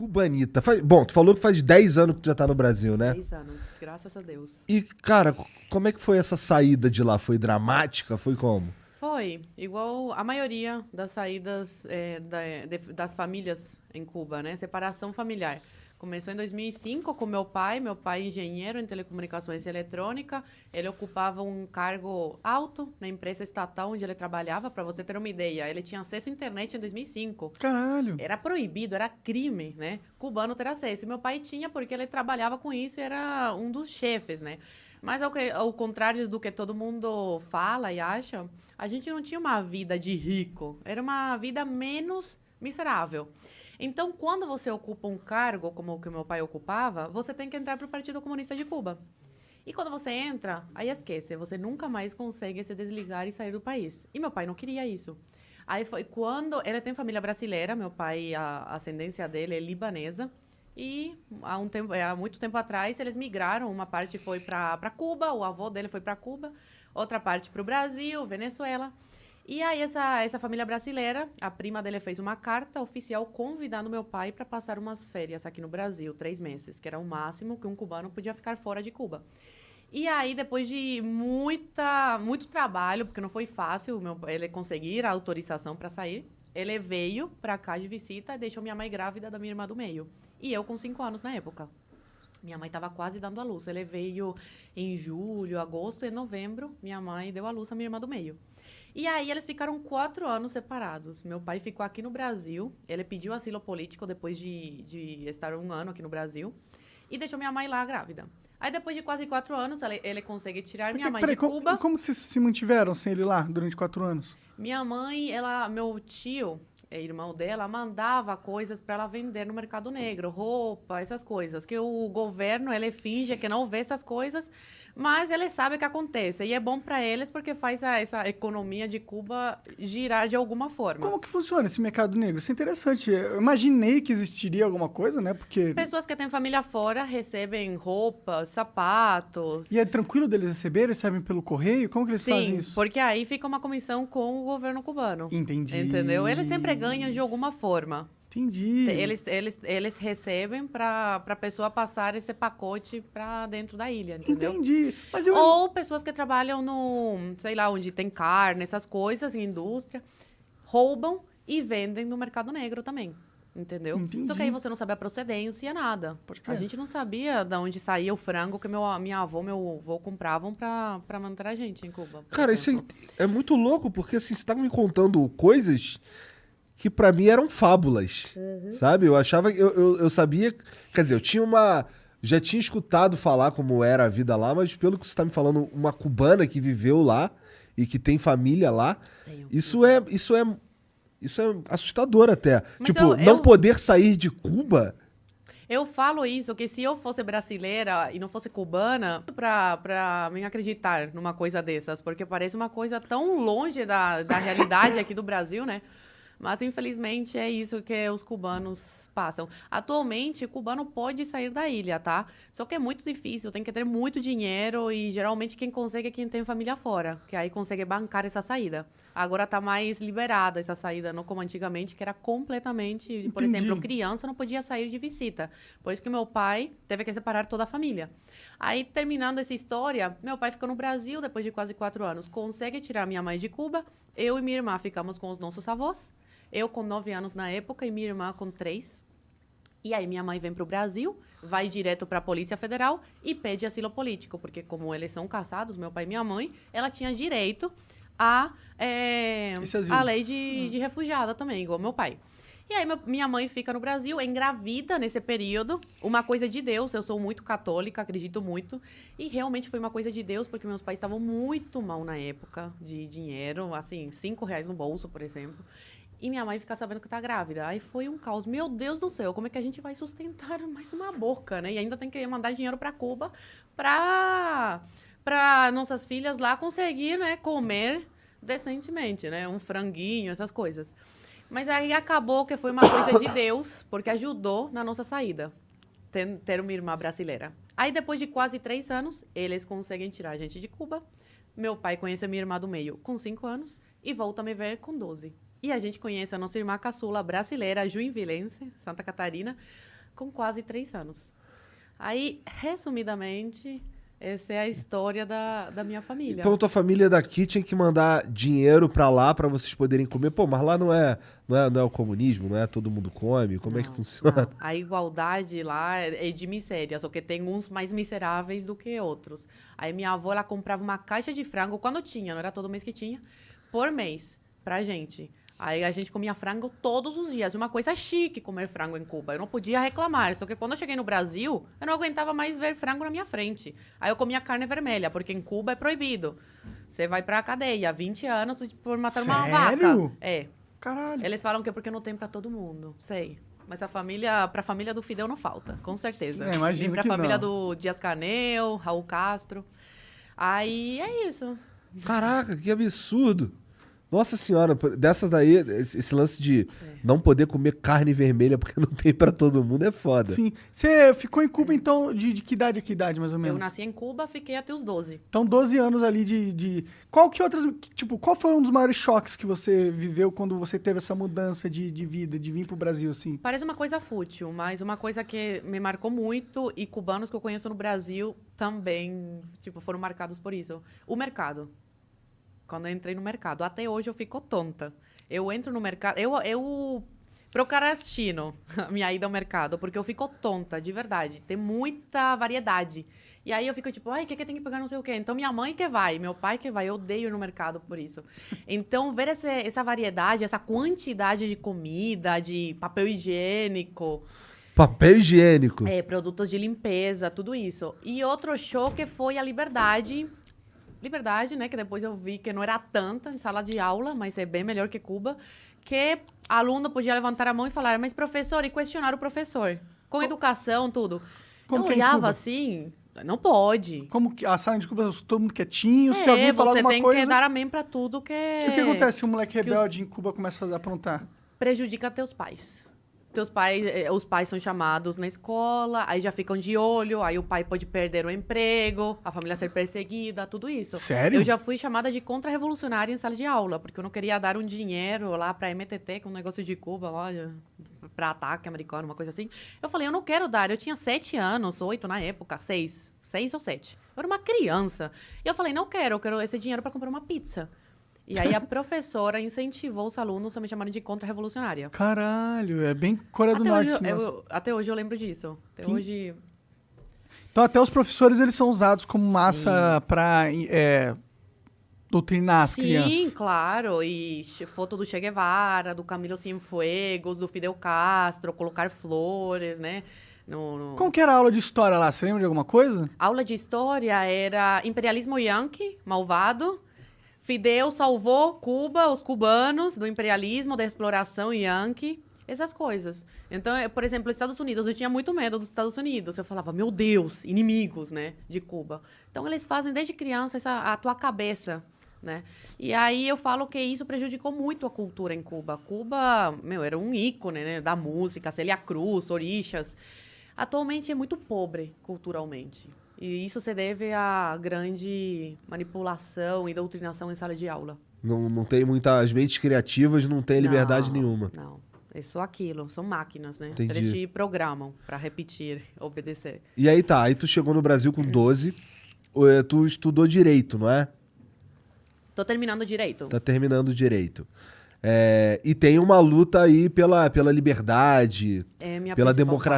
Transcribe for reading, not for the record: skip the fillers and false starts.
Cubanita. Bom, tu falou que faz 10 anos que tu já tá no Brasil, né? 10 anos, graças a Deus. E, cara, como é que foi essa saída de lá? Foi dramática? Foi como? Foi igual a maioria das saídas das famílias em Cuba, né? Separação familiar. Começou em 2005 com meu pai engenheiro em telecomunicações e eletrônica. Ele ocupava um cargo alto na empresa estatal onde ele trabalhava, para você ter uma ideia. Ele tinha acesso à internet em 2005. Caralho. Era proibido, era crime, né? Cubano ter acesso. E meu pai tinha porque ele trabalhava com isso e era um dos chefes, né? Mas ao contrário do que todo mundo fala e acha, a gente não tinha uma vida de rico. Era uma vida menos miserável. Então, quando você ocupa um cargo como o que meu pai ocupava, você tem que entrar para o Partido Comunista de Cuba. E quando você entra, aí esquece, você nunca mais consegue se desligar e sair do país. E meu pai não queria isso. Aí foi quando ele tem família brasileira, meu pai, a ascendência dele é libanesa. E há muito tempo atrás eles migraram, uma parte foi para Cuba, o avô dele foi para Cuba, outra parte para o Brasil, Venezuela. E aí essa família brasileira, a prima dele fez uma carta oficial convidando meu pai para passar umas férias aqui no Brasil, 3 meses, que era o máximo que um cubano podia ficar fora de Cuba. E aí, depois de muito trabalho, porque não foi fácil ele conseguir a autorização para sair, ele veio para cá de visita e deixou minha mãe grávida da minha irmã do meio. E eu com 5 anos na época. Minha mãe estava quase dando à luz. Ele veio em julho, agosto e novembro. Minha mãe deu à luz a minha irmã do meio. E aí eles ficaram 4 anos separados. Meu pai ficou aqui no Brasil. Ele pediu asilo político depois de estar 1 ano aqui no Brasil. E deixou minha mãe lá grávida. Aí depois de quase 4 anos, ele consegue tirar minha mãe de Cuba. Como que vocês se mantiveram sem ele lá durante 4 anos? Minha mãe, meu tio, irmão dela, mandava coisas para ela vender no mercado negro, roupa, essas coisas. Que o governo, ele finge que não vê essas coisas, mas ele sabe o que acontece. E é bom para eles porque faz essa economia de Cuba girar de alguma forma. Como que funciona esse mercado negro? Isso é interessante. Eu imaginei que existiria alguma coisa, né? Porque... Pessoas que têm família fora recebem roupas, sapatos. E é tranquilo deles receberem? Recebem pelo correio? Como que eles fazem isso? Sim, porque aí fica uma comissão com o governo cubano. Entendi. Entendeu? Eles sempre ganham de alguma forma. Entendi. Eles recebem para a pessoa passar esse pacote para dentro da ilha, entendeu? Entendi. Mas Ou pessoas que trabalham sei lá, onde tem carne, essas coisas, em indústria, roubam e vendem no mercado negro também. Entendeu? Entendi. Só que aí você não sabe a procedência, nada. A gente não sabia de onde saía o frango que minha avó, meu avô compravam para manter a gente em Cuba. Cara, isso é muito louco, porque assim, você tá me contando coisas que pra mim eram fábulas, sabe? Eu achava, eu sabia, quer dizer, já tinha escutado falar como era a vida lá, mas pelo que você tá me falando, uma cubana que viveu lá e que tem família lá, isso é assustador até. Mas tipo, não poder sair de Cuba. Eu falo isso, que se eu fosse brasileira e não fosse cubana, pra mim acreditar numa coisa dessas, porque parece uma coisa tão longe da realidade aqui do Brasil, né? Mas, infelizmente, é isso que os cubanos passam. Atualmente, o cubano pode sair da ilha, tá? Só que é muito difícil, tem que ter muito dinheiro e, geralmente, quem consegue é quem tem família fora, que aí consegue bancar essa saída. Agora tá mais liberada essa saída, não como antigamente, que era completamente... Por Entendi. exemplo, criança não podia sair de visita. Por isso que meu pai teve que separar toda a família. Aí, terminando essa história, meu pai ficou no Brasil depois de quase 4 anos. Consegue tirar minha mãe de Cuba. Eu e minha irmã ficamos com os nossos avós. Eu com 9 anos na época e minha irmã com 3. E aí minha mãe vem para o Brasil, vai direto para a Polícia Federal e pede asilo político, porque como eles são casados, meu pai e minha mãe, ela tinha direito a lei de refugiada também, igual meu pai. E aí minha mãe fica no Brasil, engravida nesse período, uma coisa de Deus, eu sou muito católica, acredito muito, e realmente foi uma coisa de Deus, porque meus pais estavam muito mal na época de dinheiro, assim, R$ 5 no bolso, por exemplo. E minha mãe fica sabendo que tá grávida. Aí foi um caos. Meu Deus do céu, como é que a gente vai sustentar mais uma boca, né? E ainda tem que mandar dinheiro para Cuba para nossas filhas lá conseguir, né, comer decentemente, né? Um franguinho, essas coisas. Mas aí acabou que foi uma coisa de Deus, porque ajudou na nossa saída. Ter uma irmã brasileira. Aí depois de quase 3 anos, eles conseguem tirar a gente de Cuba. Meu pai conhece a minha irmã do meio com 5 anos e volta a me ver com 12. E a gente conhece a nossa irmã caçula brasileira, juinvilense, Santa Catarina, com quase 3 anos. Aí, resumidamente, essa é a história da minha família. Então tua família daqui tinha que mandar dinheiro pra lá pra vocês poderem comer. Pô, mas lá não é o comunismo, não é todo mundo come? Como é que funciona? Não. A igualdade lá é de miséria, só que tem uns mais miseráveis do que outros. Aí minha avó, ela comprava uma caixa de frango, quando tinha, não era todo mês que tinha, por mês, pra gente. Aí a gente comia frango todos os dias. Uma coisa chique comer frango em Cuba. Eu não podia reclamar. Só que quando eu cheguei no Brasil, eu não aguentava mais ver frango na minha frente. Aí eu comia carne vermelha, porque em Cuba é proibido. Você vai pra cadeia, 20 anos por matar uma vaca. Sério? É. Caralho. Eles falam que é porque não tem pra todo mundo. Sei. Mas pra família do Fidel não falta, com certeza. Imagino E pra que família não. do Dias-Canel, Raul Castro. Aí é isso. Caraca, que absurdo. Nossa senhora, dessas daí, esse lance de não poder comer carne vermelha porque não tem pra todo mundo é foda. Sim. Você ficou em Cuba, então, de que idade a que idade, mais ou menos? Eu nasci em Cuba, fiquei até os 12. Então, 12 anos ali de... Qual que outras... Tipo, qual foi um dos maiores choques que você viveu quando você teve essa mudança de vida, de vir pro Brasil, assim? Parece uma coisa fútil, mas uma coisa que me marcou muito e cubanos que eu conheço no Brasil também, tipo, foram marcados por isso. O mercado. Quando eu entrei no mercado. Até hoje eu fico tonta. Eu entro no mercado... Eu procrastino a minha ida ao mercado, porque eu fico tonta, de verdade. Tem muita variedade. E aí eu fico tipo, ai, o que tem que pegar não sei o quê? Então minha mãe que vai, meu pai que vai. Eu odeio ir no mercado por isso. Então ver essa variedade, essa quantidade de comida, de papel higiênico... Papel higiênico. Produtos de limpeza, tudo isso. E outro choque foi a liberdade. Liberdade, né? Que depois eu vi que não era tanta em sala de aula, mas é bem melhor que Cuba. Que aluno podia levantar a mão e falar, mas professor, e questionar o professor. Com educação, tudo. Como eu que é em olhava Cuba? assim, não pode. Como que a sala de Cuba, todo mundo quietinho, se alguém falar você alguma tem coisa... que dar amém pra tudo que... E o que acontece se um moleque os- rebelde em Cuba começa a fazer aprontar? Prejudica teus pais. Os pais são chamados na escola, aí já ficam de olho, aí o pai pode perder o emprego, a família ser perseguida, tudo isso. Sério? Eu já fui chamada de contra-revolucionária em sala de aula, porque eu não queria dar um dinheiro lá pra MTT, que é um negócio de Cuba, lá, pra ataque americano, uma coisa assim. Eu falei, eu não quero dar. Eu tinha 7 anos, 8 na época, 6 ou 7. Eu era uma criança. E eu falei, não quero, eu quero esse dinheiro pra comprar uma pizza. E aí a professora incentivou os alunos a me chamarem de contra-revolucionária. Caralho, é bem Coreia do Até Norte hoje, esse negócio. até hoje eu lembro disso. Até Sim. hoje... Então até os professores, eles são usados como massa pra doutrinar as crianças. Sim, claro. E foto do Che Guevara, do Camilo Cienfuegos, do Fidel Castro, colocar flores, né? Como que era a aula de história lá? Você lembra de alguma coisa? Aula de história era imperialismo yankee, malvado. Fidel salvou Cuba, os cubanos, do imperialismo, da exploração yankee. Essas coisas. Então, por exemplo, os Estados Unidos, eu tinha muito medo dos Estados Unidos. Eu falava, meu Deus, inimigos, né, de Cuba. Então, eles fazem desde criança a tua cabeça, né? E aí eu falo que isso prejudicou muito a cultura em Cuba. Cuba, era um ícone, né, da música, Célia Cruz, Orixás. Atualmente é muito pobre culturalmente. E isso se deve à grande manipulação e doutrinação em sala de aula. Não tem muitas mentes criativas, não tem liberdade nenhuma. Não, é só aquilo, são máquinas, né? Entendi. Eles te programam pra repetir, obedecer. E aí tá, aí tu chegou no Brasil com 12, tu estudou direito, não é? Tô terminando direito. Tá terminando direito. E tem uma luta aí pela liberdade, É minha pela principal democracia.